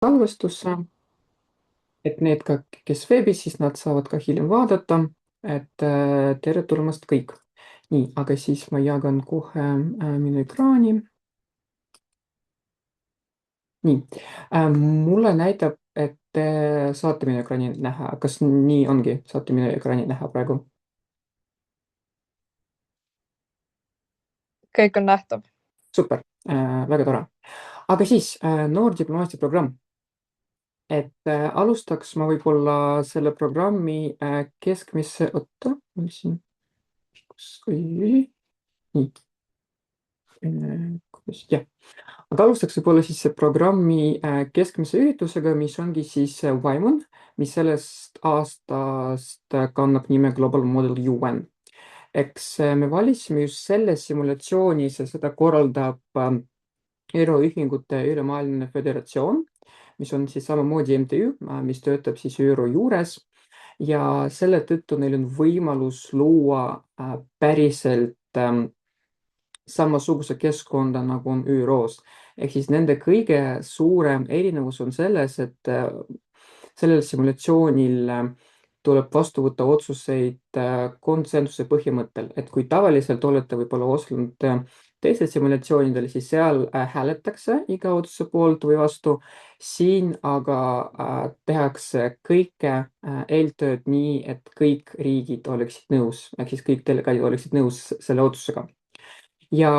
salvestusse, et need ka, kes veebis, siis nad saavad ka hiljem vaadata, et tere tulemast kõik. Nii, aga siis ma jagan kohe minu ekraani. Nii, mulle näitab, et te saate minu ekraani näha. Kas nii ongi? Saate minu ekraani näha praegu? Kõik on nähtav. Super, väga tore. Aga siis noor diplomaatia programm. Et alustaks ma võib-olla selle programmi keskmisse, oota, mul siin, nii, jah. Aga alustaks võib-olla siis see programmi keskmise üritusega, mis ongi siis Vaimon, mis sellest aastast kannab nime Global Model UN. Eks me valisime just selle simulatsiooni, seda korraldab Euroühingute Ülemaailmne Föderatsioon, mis on siis samamoodi MTÜ, mis töötab siis ÜRO juures ja selle tõttu neil on võimalus luua päriselt samasuguse keskkonda, nagu on ÜRO-s. Ehk siis nende kõige suurem erinevus on selles, et sellel simulatsioonil tuleb vastu võtta otsuseid konsensuse põhimõttel, et kui tavaliselt olete võib-olla osalenud teistel simulatsioonidel, siis seal hääletakse iga otsuse poolt või vastu. Siin aga tehakse kõike eeltööd nii, et kõik riigid oleksid nõus, ehk siis kõik delegaadid oleksid nõus selle otsusega. Ja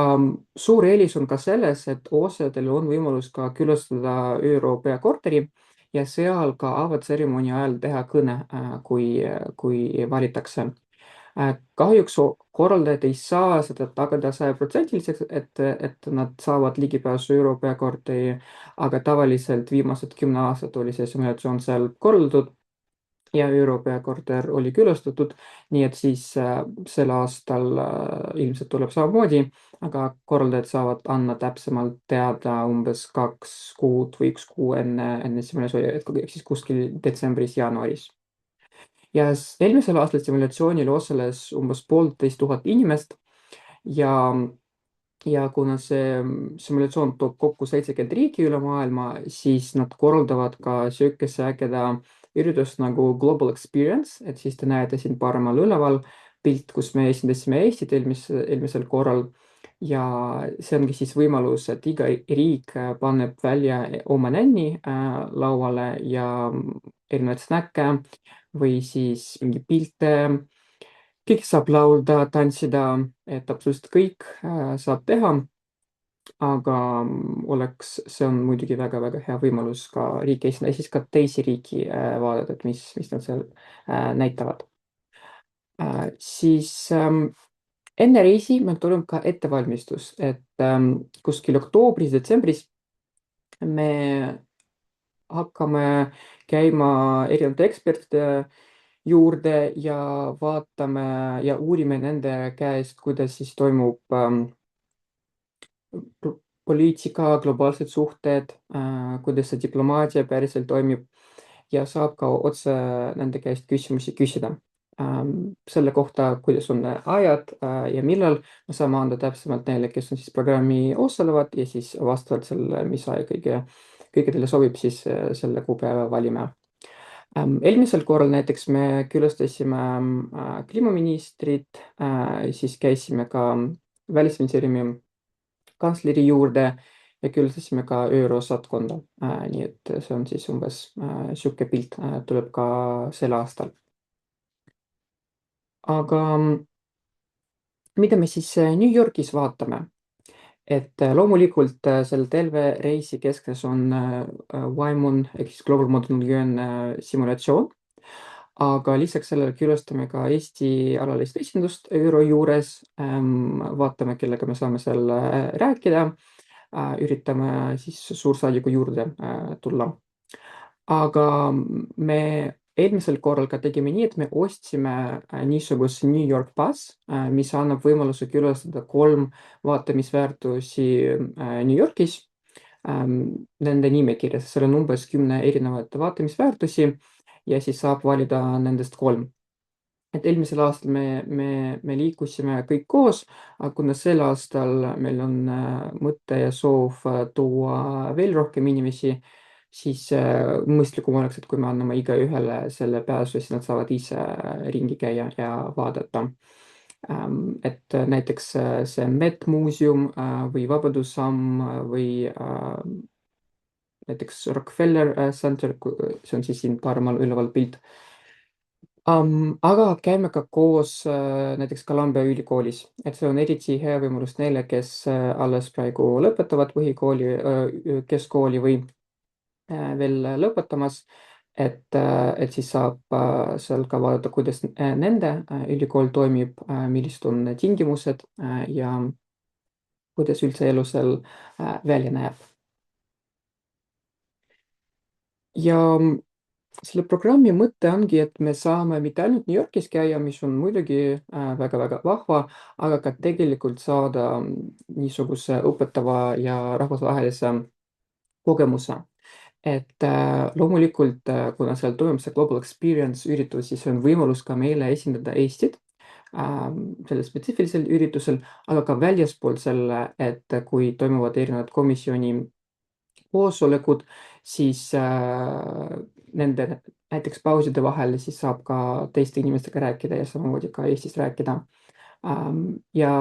suur eelis on ka selles, et osadel on võimalus ka külastada ÜRO peakorteri ja seal ka avatseremoonia ajal teha kõne, kui valitakse. Kahjuks korraldajad ei saa seda tagada 100%-liseks, et nad saavad ligipääsu ÜRO peakorteri, aga tavaliselt viimased 10 aastat oli see simulatsioon seal korraldatud ja ÜRO peakorter oli külastatud, nii et siis sel aastal ilmselt tuleb samamoodi, aga korraldajad saavad anda täpsemalt teada umbes 2 kuud või 1 kuu enne simulatsiooni, ehk siis kuskil detsembris-jaanuaris. Ja eelmisel aastal simulatsioonil osales umbes 1500 inimest ja kuna see simulatsioon toob kokku 70 riiki üle maailma, siis nad korraldavad ka sihukese ägeda üritust nagu Global Experience, et siis te näete siin paremal üleval pilt, kus me esindasime Eestit eelmisel korral. Ja see ongi siis võimalus, et iga riik paneb välja oma nänni lauale ja erinevaid snäkke või siis mingi pilte. Kõik saab laulda, tantsida, et absoluutselt kõik saab teha. Aga see on muidugi väga-väga hea võimalus ka riiki esindada, siis ka teisi riiki vaadata, et mis nad seal näitavad. Siis enne reisi meil tuleb ka ettevalmistus, et kuskil oktoobris-detsembris me hakkame käima erinevate ekspertide juurde ja vaatame ja uurime nende käest, kuidas siis toimub poliitika, globaalsed suhted, kuidas see diplomaatia päriselt toimib ja saab ka otse nende käest küsimusi küsida. Selle kohta, kuidas on ajad ja millal me saame anda täpsemalt neile, kes on siis programmi osalevad ja siis vastavalt sellele, mis aeg kõikidele sobib, siis selle kuupäeva valime. Eelmisel korral näiteks me külastasime kliimaministrit, siis käisime ka välisministeeriumi kantsleri juurde ja külastasime ka ÜRO saatkonda. Nii et see on siis umbes sihuke pilt tuleb ka sel aastal. Aga mida me siis New Yorgis vaatame? Et loomulikult selle terve reisi keskmes on Vaimon ehk siis Global Model UN simulatsioon. Aga lisaks sellele külastame ka Eesti alalist esindust ÜRO juures, vaatame, kellega me saame seal rääkida, üritame siis suursaadiku juurde tulla. Aga me eelmisel korral ka tegime nii, et me ostsime niisuguse New York Pass, mis annab võimaluse külastada 3 vaatamisväärtusi New Yorgis. Nende nimekirjas, seal on umbes 10 erinevat vaatamisväärtusi ja siis saab valida nendest 3. Et eelmisel aastal me liikusime kõik koos, aga kuna sel aastal meil on mõte ja soov tuua veel rohkem inimesi, siis mõistlikum oleks, et kui me anname igaühele selle pääsu, siis nad saavad ise ringi käia ja vaadata. Et näiteks see Met-muuseum või Vabadussamm või näiteks Rockefeller Center, see on siis siin paremal üleval pilt. Aga käime ka koos näiteks Columbia ülikoolis, et see on eriti hea võimalus neile, kes alles praegu lõpetavad põhikooli, keskkooli või veel lõpetamas. Et siis saab seal ka vaadata, kuidas nende ülikool toimib, millised on tingimused ja kuidas üldse elu seal välja näeb. Ja selle programmi mõte ongi, et me saame mitte ainult New Yorgis käia, mis on muidugi väga-väga vahva, aga ka tegelikult saada niisuguse õpetava ja rahvusvahelise kogemuse. Et loomulikult, kuna seal toimub see Global Experience üritus, siis on võimalus ka meile esindada Eestit sellel spetsiifilisel üritusel, aga ka väljaspool selle, et kui toimuvad erinevad komisjoni koosolekud, siis nende näiteks pauside vahel siis saab ka teiste inimestega rääkida ja samamoodi ka Eestist rääkida. Ja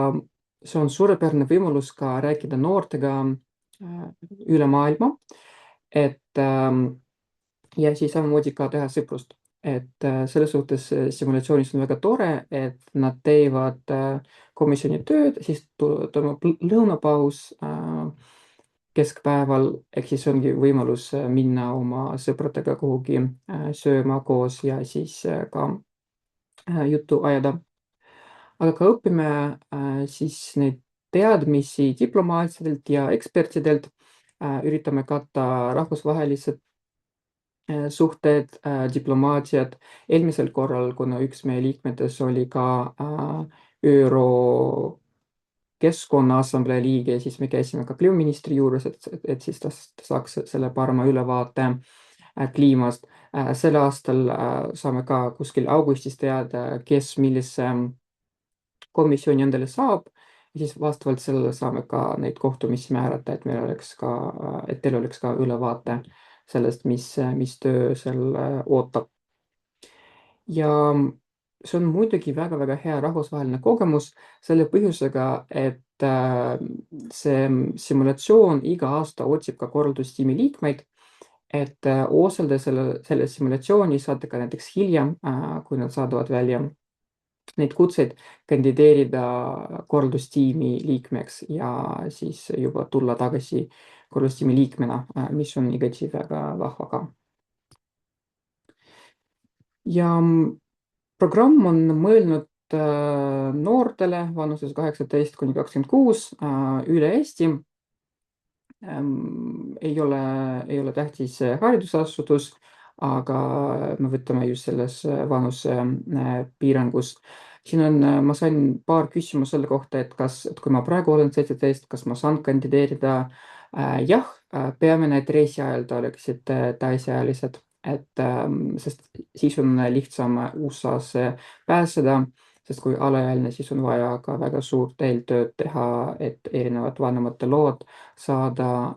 see on suurepärane võimalus ka rääkida noortega üle maailma, et ja siis samamoodi ka teha sõprust. Et selles suhtes simulatsioonis on väga tore, et nad teevad komisjoni tööd, siis toimub lõunapaus keskpäeval, ehk siis ongi võimalus minna oma sõpradega kuhugi sööma koos ja siis ka juttu ajada. Aga ka õpime siis neid teadmisi diplomaatidelt ja ekspertidelt, üritame katta rahvusvahelised suhted, diplomaatiad. Eelmisel korral, kuna üks meie liikmetest oli ka ÜRO Keskkonnaassamblee liige, siis me käisime ka kliimaministri juures, et siis ta saaks selle parema ülevaate kliimast. Sel aastal saame ka kuskil augustis teada, kes millise komisjoni endale saab ja siis vastavalt sellele saame ka neid kohtumisi määrata, et meil oleks ka, et teil oleks ka ülevaate sellest, mis töö seal ootab. Ja see on muidugi väga-väga hea rahvusvaheline kogemus selle põhjusega, et see simulatsioon iga aasta otsib ka korraldustiimi liikmeid, et osaleda selles simulatsioonis saate ka näiteks hiljem, kui nad saadavad välja neid kutseid, kandideerida korraldustiimi liikmeks ja siis juba tulla tagasi korraldustiimi liikmena, mis on igati väga vahva ka. Ja programm on mõelnud noortele vanuses 18–26 üle Eesti. Ei ole tähtis haridusasutus, aga me võtame just selles vanusepiirangus. Siin on, ma sain paar küsimust selle kohta, et kui ma praegu olen 17, kas ma saan kandideerida? Jah, peamine, et reisi ajal te oleksite täisealised, sest siis on lihtsam USA-sse pääseda, sest kui alaealine, siis on vaja ka väga suurt eeltööd teha, et erinevad vanemate lood saada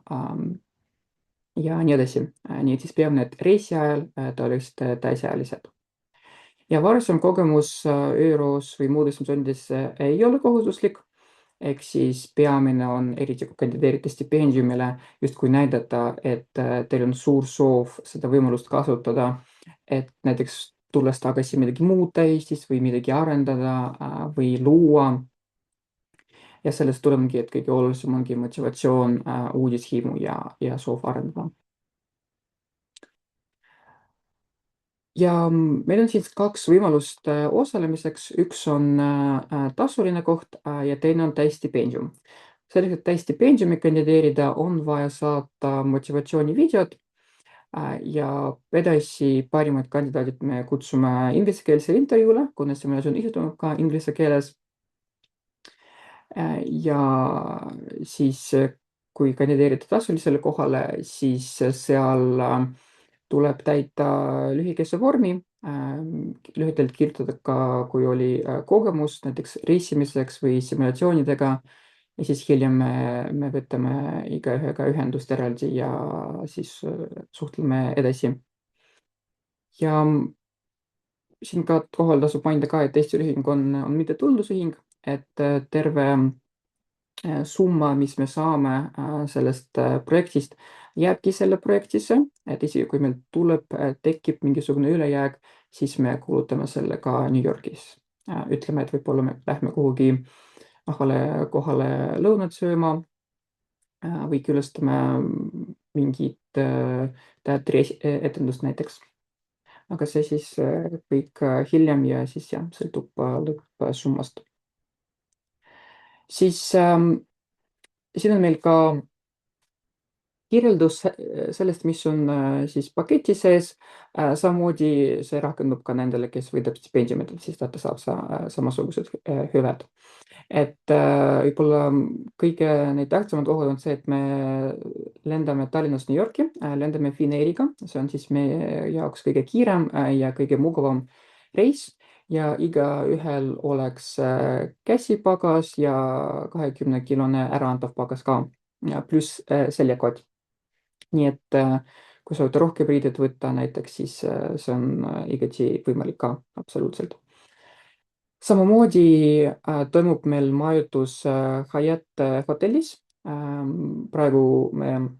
ja nii edasi. Nii et siis peamine, et reisi ajal te oleksite täisealised. Ja varasem kogemus ÜRO-s või muudes missioonides ei ole kohustuslik, ehk siis peamine on, eriti kui kandideerite stipendiumile, justkui näidata, et teil on suur soov seda võimalust kasutada, et näiteks tulles tagasi midagi muuta Eestis või midagi arendada või luua. Ja sellest tulenebki, et kõige olulisem ongi motivatsioon, uudishimu ja soov arendada. Ja meil on siis kaks võimalust osalemiseks. Üks on tasuline koht ja teine on täisstipendium. Selleks, et täisstipendiumi kandideerida, on vaja saata motivatsioonivideod ja edasi parimad kandidaadid me kutsume ingliskeelsele intervjuule, kuna simulatsioon ise toimub ka inglise keeles. Ja siis, kui kandideerida tasulisele kohale, siis seal tuleb täita lühikese vormi, lühidalt kirjutada ka, kui oli kogemus näiteks reisimiseks või simulatsioonidega ja siis hiljem me võtame igaühega ühendust eraldi ja siis suhtleme edasi. Ja siin ka kohal tasub mainida ka, et Eesti Ühing on mittetulundusühing, et terve summa, mis me saame sellest projektist, jääbki selle projektisse, et isegi kui meil tekib mingisugune ülejääk, siis me kulutame selle ka New Yorgis. Ütleme, et võib-olla me lähme kuhugi ahvale kohale lõunat sööma või külastame mingit teatrietendust näiteks. Aga see siis kõik hiljem ja siis jah, sõltub lõppsummast. Siis siin on meil ka kirjeldus sellest, mis on siis paketi sees. Samamoodi see rakendub ka nendele, kes võidab stipendiumit, et siis ta saab samasugused hüved. Et võib-olla kõige neid tähtsamad ohud on see, et me lendame Tallinnast New Yorki, lendame Finnairiga, see on siis meie jaoks kõige kiirem ja kõige mugavam reis ja igaühel oleks käsipagas ja 20-kilone äraantav pagas ka, pluss seljakott. Nii et kui soovite rohkem riideid võtta näiteks, siis see on igati võimalik ka absoluutselt. Samamoodi toimub meil majutus Hyatt hotellis. Praegu me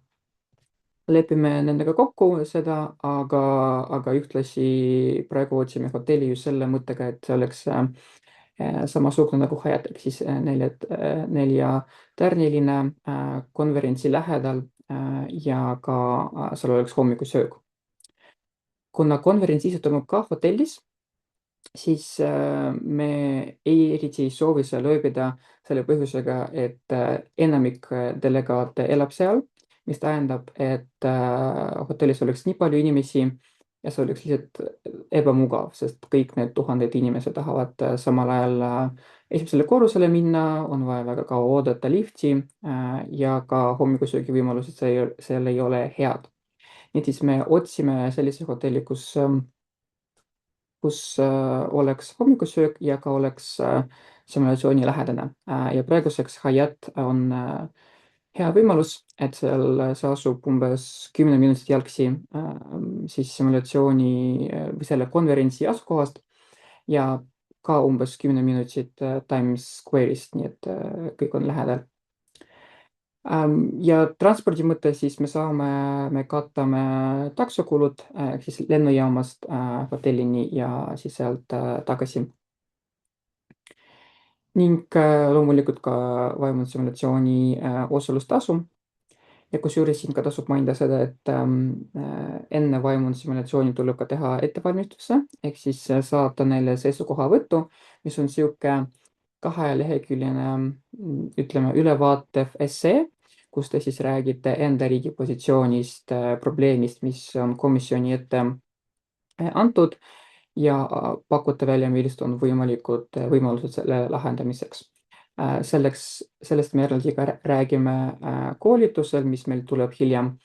lepime nendega kokku seda, aga ühtlasi praegu otsime hotelli just selle mõttega, et see oleks samasugune nagu Hyatt ehk siis neljatärniline konverentsi lähedal ja ka seal oleks hommikusöök. Kuna konverents ise toimub ka hotellis, siis me eriti ei soovi seal ööbida selle põhjusega, et enamik delegaate elab seal, mis tähendab, et hotellis oleks nii palju inimesi ja see oleks lihtsalt ebamugav, sest kõik need tuhanded inimesed tahavad samal ajal esimesele korrusele minna, on vaja väga kaua oodata lifti ja ka hommikusöögi võimalused seal ei ole head. nii et siis me otsime sellise hotelli, kus oleks hommikusöök ja ka oleks simulatsioonilähedane. Ja praeguseks Hyatt on hea võimalus, et seal see asub umbes 10 minutit jalgsi siis simulatsiooni või selle konverentsi asukohast ja ka umbes 10 minutit Times Square'ist, nii et kõik on lähedal. Ja transpordi mõttes siis me katame taksokulud ehk siis lennujaamast hotellini ja siis sealt tagasi. Ning loomulikult ka vaimusimulatsiooni osalustasu. Ja kusjuures siin ka tasub mainida seda, et enne vaimusimulatsiooni tuleb ka teha ettevalmistuse ehk siis saata neile seisukohavõttu, mis on sihuke 2-leheküljeline, ütleme, ülevaatev essee, kus te siis räägite enda riigi positsioonist, probleemist, mis on komisjoni ette antud ja pakute välja, millised on võimalikud võimalused selle lahendamiseks. Sellest me eraldi ka räägime koolitusel, mis meil tuleb hiljem,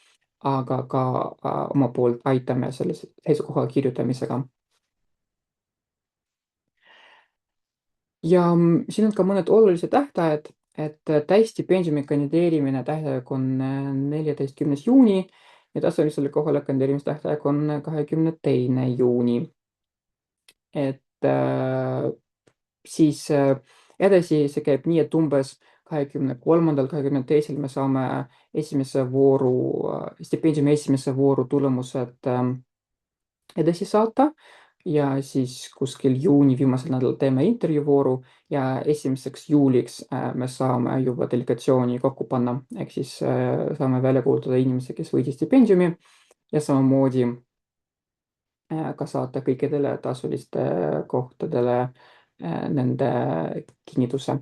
aga ka oma poolt aitame selle seisukoha kirjutamisega. Ja siin on ka mõned olulised tähtajad, et täisstipendiumi kandideerimine tähtaeg on 14. juuni ja tasulisele kohale kandideerimise tähtaeg on 22. juuni. Et siis edasi see käib nii, et umbes 23., 22. me saame stipendiumi esimese vooru tulemused edasi saata ja siis kuskil juuni viimasel nädalal teeme intervjuuvooru ja 1. juuliks me saame juba delegatsiooni kokku panna, ehk siis saame välja kuulutada inimesi, kes võitis stipendiumi ja samamoodi ka saata kõikidele tasuliste kohtadele nende kinnituse.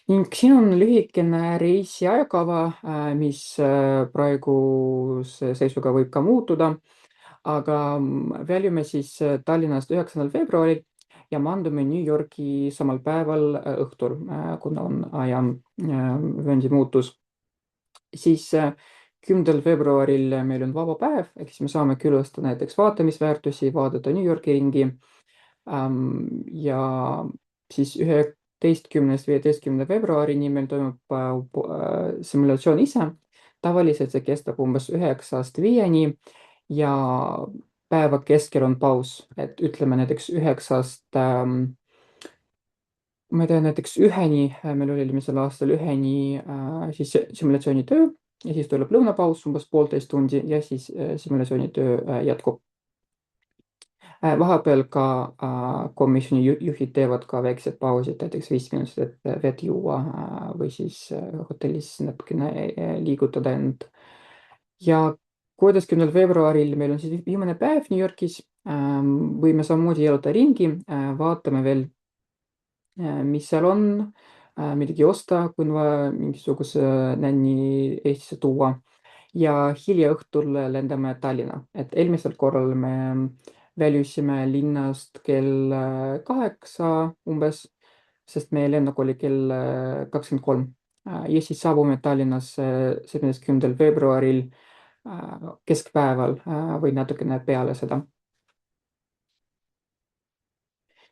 Ning siin on lühikene reisi ajakava, mis praeguse seisuga võib ka muutuda, aga väljume siis Tallinnast 9. veebruaril ja maandume New Yorki samal päeval õhtul, kuna on ajavööndi muutus. Siis 10. veebruaril meil on vaba päev, ehk siis me saame külastada näiteks vaatamisväärtusi, vaadata New Yorki ringi ja siis 14.–15. veebruarini meil toimub simulatsioon ise. tavaliselt see kestab umbes 9-5 ja päeva keskel on paus, et ütleme näiteks 9-st ma ei tea, näiteks 1-ni, meil oli eelmisel aastal 1-ni siis simulatsioonitöö ja siis tuleb lõunapaus umbes 1,5 tundi ja siis simulatsioonitöö jätkub. Vahepeal ka komisjoni juhid teevad ka väiksed pausid, näiteks 5 minutit, et vett juua või siis hotellis natukene liigutada end. ja 16. veebruaril meil on siis viimane päev New Yorgis. Võime samamoodi jalata ringi, vaatame veel, mis seal on, midagi osta, kui on vaja mingisuguse nänni Eestisse tuua. ja hilja õhtul lendame Tallinna, et eelmisel korral me väljusime linnast kell 8 umbes, sest meie lennuk oli kell 23. Ja siis saabume Tallinnasse 17. veebruaril keskpäeval või natukene peale seda.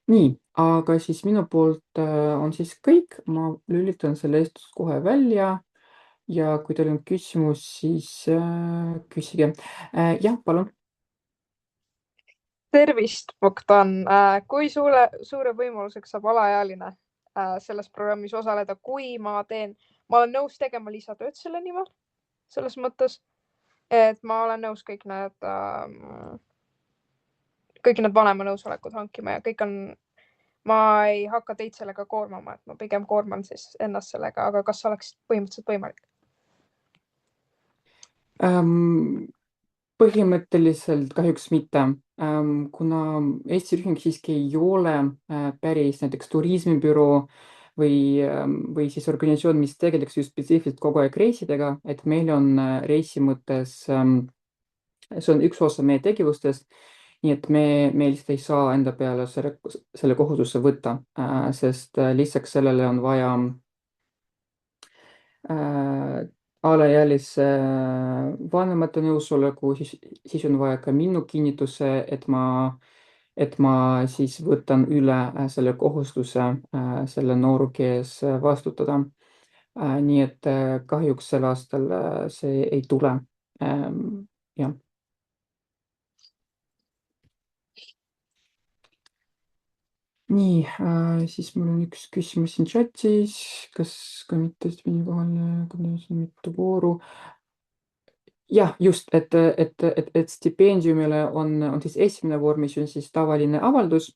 nii, aga siis minu poolt on siis kõik, ma lülitan selle eestluse kohe välja ja kui teil on küsimus, siis küsige. jah, palun. tervist, Bogdan. Kui suure võimaluseks saab alaealine selles programmis osaleda, kui ma olen nõus tegema lisatööd selle nimel, selles mõttes, et ma olen nõus kõik need vanema nõusolekud hankima ja ma ei hakka teid sellega koormama, et ma pigem koorman siis ennast sellega, aga kas oleks põhimõtteliselt võimalik? Põhimõtteliselt kahjuks mitte, kuna Eesti Ühing siiski ei ole päris näiteks turismibüroo või siis organisatsioon, mis tegeleks just spetsiifiliselt kogu aeg reisidega, et meil on reisi mõttes, see on üks osa meie tegevustest, nii et me lihtsalt ei saa enda peale selle kohustuse võtta, sest lisaks sellele on vaja alaealise vanemate nõusoleku, siis on vaja ka minu kinnituse, et ma siis võtan üle selle kohustuse selle nooruki ees vastutada. nii et kahjuks sel aastal see ei tule. jah. nii, siis mul on üks küsimus siin chatis, kas komiteest minu kohal mitu vooru. jah, just, et stipendiumile on siis esimene voor, mis on siis tavaline avaldus,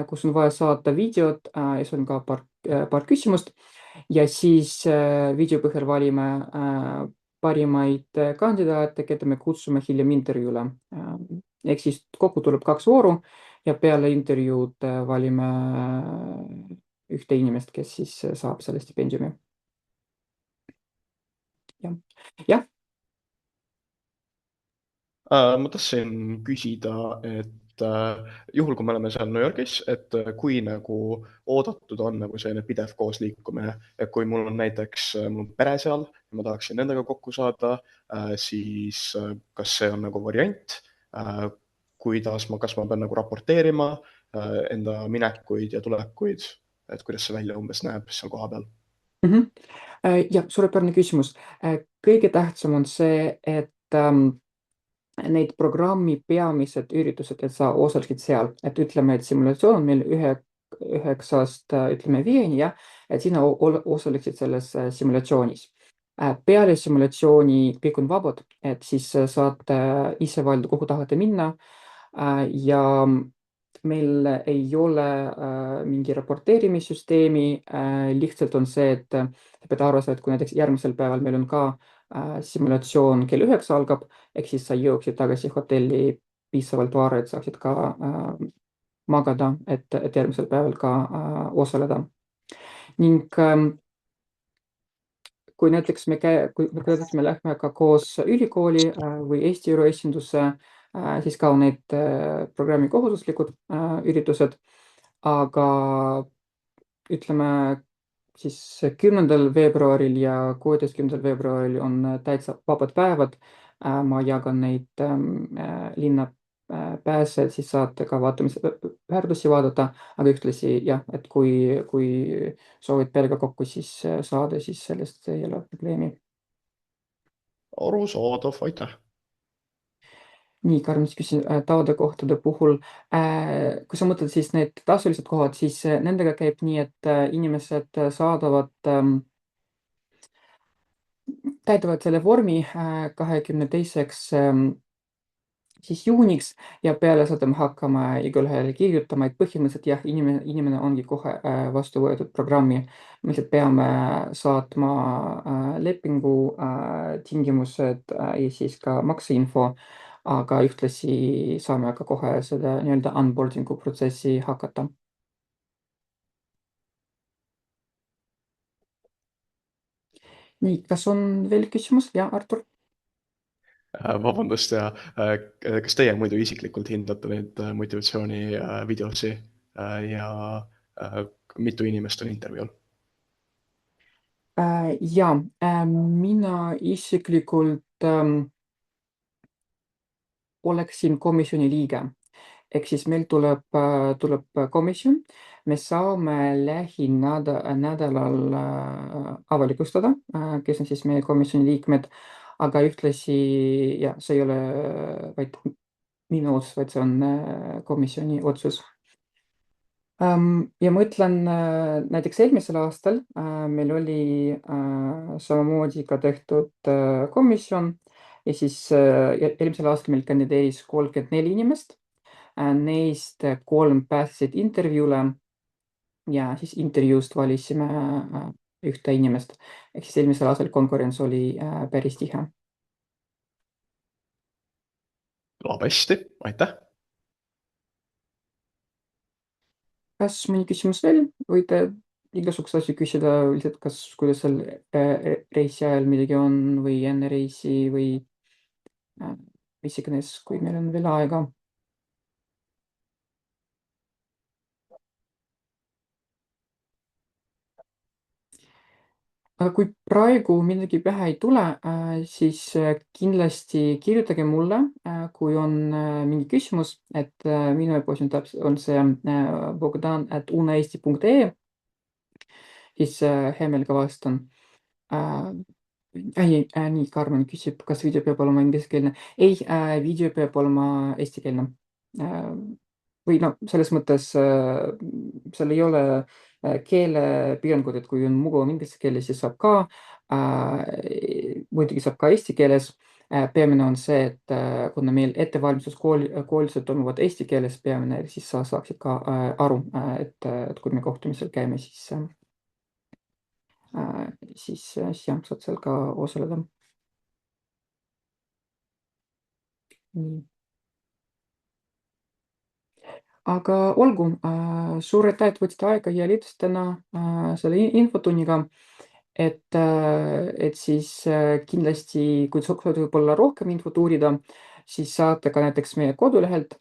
kus on vaja saata videot ja see on ka paar küsimust ja siis video põhjal valime parimaid kandidaate, keda me kutsume hiljem intervjuule. ehk siis kokku tuleb 2 vooru ja peale intervjuud valime ühte inimest, kes siis saab selle stipendiumi. jah. Ma tahtsin küsida, et juhul, kui me oleme seal New Yorgis, et kui nagu oodatud on nagu selline pidev koosliikumine, et kui mul on näiteks mul on pere seal ja ma tahaksin nendega kokku saada, siis kas see on nagu variant, kas ma pean nagu raporteerima enda minekuid ja tulekuid, et kuidas see välja umbes näeb seal kohapeal? jah, suurepärane küsimus. kõige tähtsam on see, et neid programmi peamised üritused, et sa osaleksid seal, et ütleme, et simulatsioon on meil 9-st ütleme 5-ni, jah, et sina osaleksid selles simulatsioonis. peale simulatsiooni kõik on vabad, et siis saate ise valida, kuhu tahate minna. ja meil ei ole mingi raporteerimissüsteemi, lihtsalt on see, et sa pead arvestama, et kui näiteks järgmisel päeval meil on ka simulatsioon kell 9 algab, ehk siis sa jõuaksid tagasi hotelli piisavalt vara, et saaksid ka magada, et järgmisel päeval ka osaleda. ning kui näiteks me lähme ka koos ülikooli või Eesti ÜRO esindusse, siis ka on need programmi kohustuslikud üritused, aga ütleme siis 10. veebruaril ja 16. veebruaril on täitsa vabad päevad. ma jagan neid linna pääse, siis saate ka vaatamise väärtusi vaadata, aga ühtlasi jah, et kui soovid perega kokku, siis saada, siis sellest ei ole probleemi. arusaadav, aitäh. Nii, Karmen, siis küsin taodekohtade puhul. Kui sa mõtled siis need tasulised kohad, siis nendega käib nii, et inimesed saadavad täidavad selle vormi 22. Siis juuniks ja peale seda me hakkame igale kirjutama, et põhimõtteliselt jah, inimene ongi kohe vastu võetud programmi. Me lihtsalt peame saatma lepingu tingimused ja siis ka makseinfo, aga ühtlasi saame ka kohe seda nii-öelda onboarding'u protsessi hakata. nii, kas on veel küsimus? Ja, Artur? Vabandust ja kas teie muidu isiklikult hindate neid motivatsioonivideosi ja mitu inimest on intervjuul? Ja, mina isiklikult oleksin komisjoni liige. Ehk siis meil tuleb komisjon, me saame lähinädalal avalikustada, kes on siis meie komisjoni liikmed, aga ühtlasi ja see ei ole vaid minu otsus, vaid see on komisjoni otsus. Ja ma ütlen, näiteks eelmisel aastal meil oli samamoodi ka tehtud komisjon ja siis eelmisel aastal meil kandideeris 34 inimest. Neist 3 pääsesid intervjuule ja siis intervjuust valisime ühte inimest. Ehk siis eelmisel aastal konkurents oli päris tihe. Kõlab hästi, aitäh. Kas mõni küsimus veel? Võite igasuguseid asju küsida üldiselt, kuidas seal reisi ajal midagi on või enne reisi või mis iganes, kui meil on veel aega. Aga kui praegu midagi pähe ei tule, siis kindlasti kirjutage mulle, kui on mingi küsimus, et minu e-post on see bogdan@unaeesti.ee, siis hea meelega vastan. Nii, Karmen küsib, kas video peab olema ingliskeelne. Ei, video peab olema eestikeelne. Või noh, selles mõttes seal ei ole keelepiirangud, et kui on mugavam inglise keeles, siis saab ka. Muidugi saab ka eesti keeles. Peamine on see, et kuna meil ettevalmistuskoolitused toimuvad eesti keeles, peamine siis sa saaksid ka aru, et kui me kohtumisel käime, siis jah, saad seal ka osaleda. Nii. Aga olgu, suur aitäh, et võtsite aega ja liitusite täna selle infotunniga. Et siis kindlasti, kui soovite võib-olla rohkem infot uurida, siis saate ka näiteks meie kodulehelt.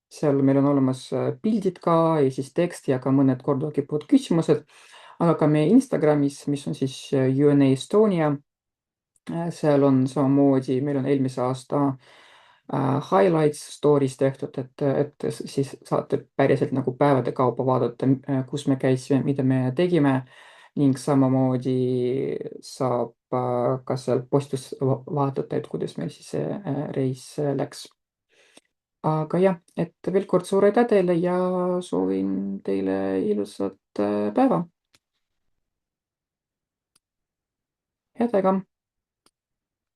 Seal meil on olemas pildid ka ja siis tekst ja ka mõned korduvalt kippuvad küsimused. Aga ka meie Instagramis, mis on siis UNA Estonia. Seal on samamoodi, meil on eelmise aasta highlights stories tehtud, et siis saate päriselt nagu päevade kaupa vaadata, kus me käisime, mida me tegime ning samamoodi saab ka seal postus vaadata, et kuidas meil siis see reis läks. Aga jah, et veel kord suur aitäh teile ja soovin teile ilusat päeva. Head aega!